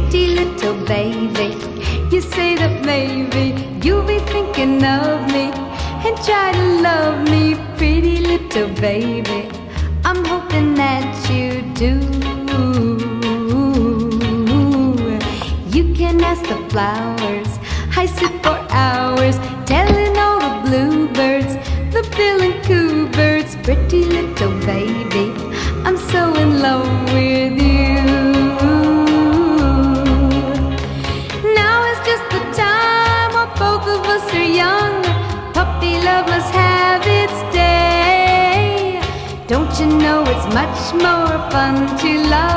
pretty little baby. You say that maybe you'll be thinking of me and try to love me, pretty little baby. I'm hoping that you do. You can ask the flowers, I sit for hours telling all the bluebirds, the bill and coo birds, pretty little baby, I'm so in love with you. Now is just the time while both of us are young. Puppy love must have its day. Don't you know it's much more fun to love?